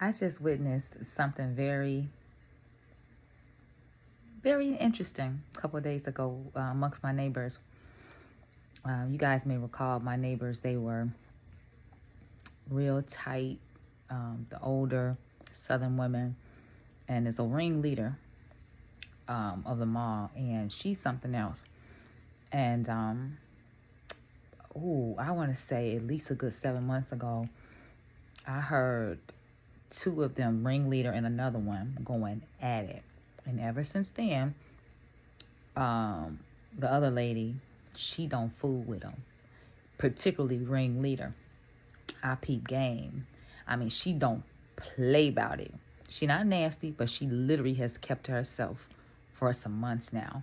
I just witnessed something very, very interesting a couple of days ago amongst my neighbors. You guys may recall my neighbors, they were real tight, the older Southern women, and there's a ringleader of them all, and she's something else. And, I want to say at least a good 7 months ago, I heard two of them, ringleader and another one, going at it. And ever since then, the other lady, she don't fool with them, particularly ringleader. I peep game. I mean, she don't play about it. She not nasty, but she literally has kept to herself for some months now.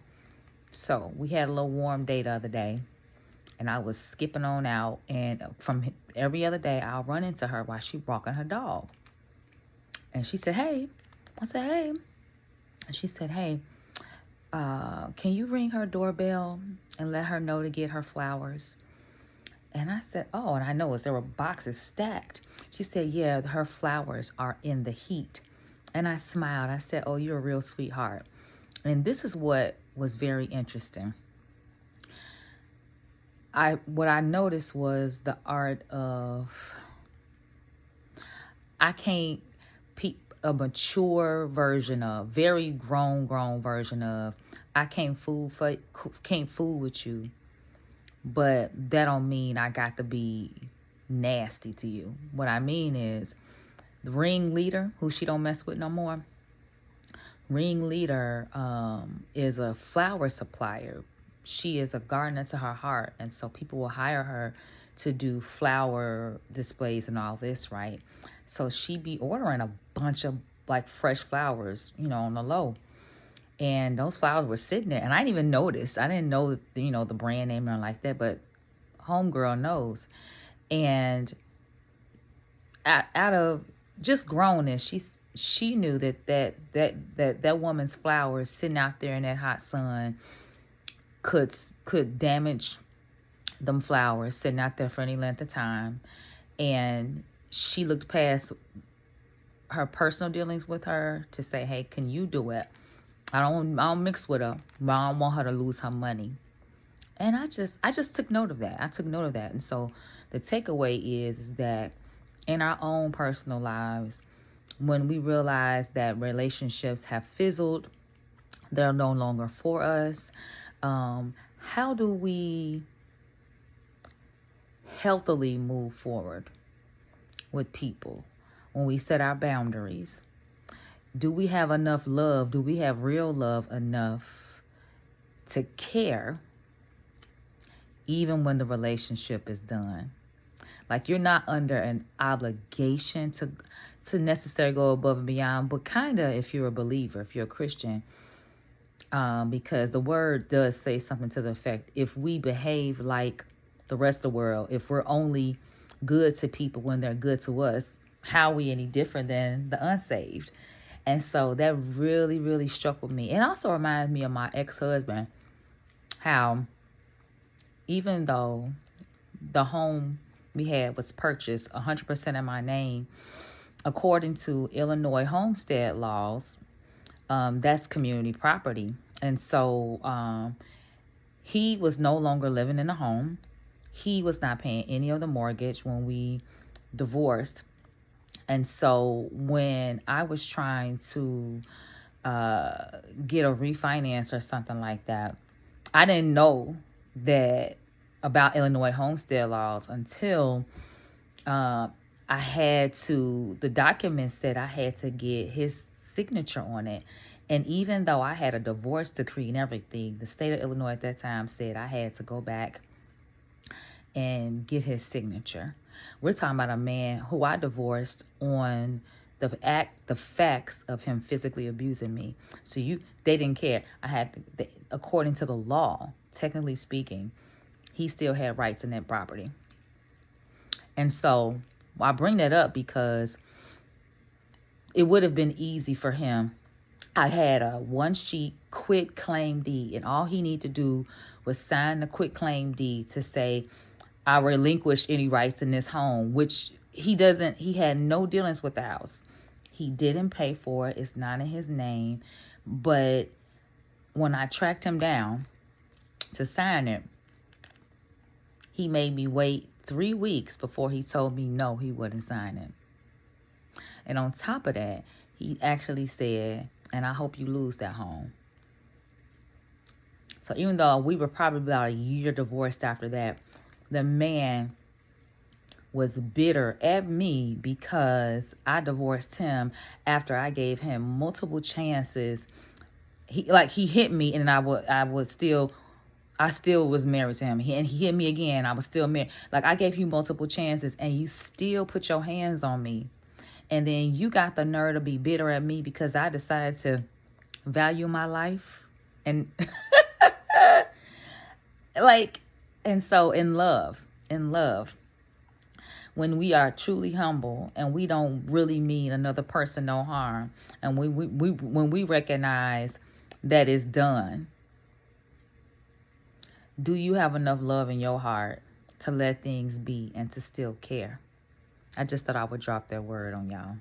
So we had a little warm day the other day, and I was skipping on out, and from every other day, I'll run into her while she walking her dog. And she said, "Hey." I said, "Hey." And she said, "Hey, can you ring her doorbell and let her know to get her flowers?" And I said, "Oh," and I noticed there were boxes stacked. She said, "Yeah, her flowers are in the heat." And I smiled. I said, "Oh, you're a real sweetheart." And this is what was very interesting. What I noticed was the art of, I can't a mature version of, very grown version of, I can't fool with you, but that don't mean I got to be nasty to you. What I mean is, the ringleader, who she don't mess with no more, ringleader is a flower supplier. She is a gardener to her heart, and so people will hire her to do flower displays and all this, right? So she be ordering a bunch of like fresh flowers, on the low. And those flowers were sitting there, and I didn't even notice. I didn't know, the brand name or like that, but homegirl knows. And out of just grownness, she knew that woman's flowers sitting out there in that hot sun could damage them flowers sitting out there for any length of time. And she looked past her personal dealings with her to say, "Hey, can you do it? I don't mix with her, but I don't want her to lose her money." And I just took note of that. I took note of that. And so the takeaway is that in our own personal lives, when we realize that relationships have fizzled, they're no longer for us, how do we healthily move forward with people when we set our boundaries? Do we have enough love? Do we have real love enough to care even when the relationship is done? Like, you're not under an obligation to necessarily go above and beyond, but kind of, if you're a believer, if you're a Christian, because the word does say something to the effect, if we behave like the rest of the world, if we're only good to people when they're good to us, how are we any different than the unsaved? And so that really, really struck with me. It also reminds me of my ex-husband, how even though the home we had was purchased 100% in my name, according to Illinois homestead laws, that's community property. And so he was no longer living in the home. He was not paying any of the mortgage when we divorced. And so when I was trying to get a refinance or something like that, I didn't know that about Illinois homestead laws until the document said I had to get his signature on it. And even though I had a divorce decree and everything, the state of Illinois at that time said I had to go back and get his signature. We're talking about a man who I divorced on the facts of him physically abusing me. So they didn't care. According to the law, technically speaking, he still had rights in that property. And so I bring that up because it would have been easy for him. I had a one-sheet quit claim deed, and all he needed to do was sign the quit claim deed to say, "I relinquish any rights in this home," which he doesn't. He had no dealings with the house. He didn't pay for it. It's not in his name. But when I tracked him down to sign it, he made me wait 3 weeks before he told me no, he wouldn't sign it. And on top of that, he actually said, and I hope you lose that home. So even though we were probably about a year divorced after that, the man was bitter at me because I divorced him after I gave him multiple chances. He hit me, and I still was married to him. He hit me again. I was still married. Like, I gave you multiple chances, and you still put your hands on me. And then you got the nerve to be bitter at me because I decided to value my life. And and so in love, when we are truly humble and we don't really mean another person no harm, and when we recognize that it's done, do you have enough love in your heart to let things be and to still care? I just thought I would drop that word on y'all.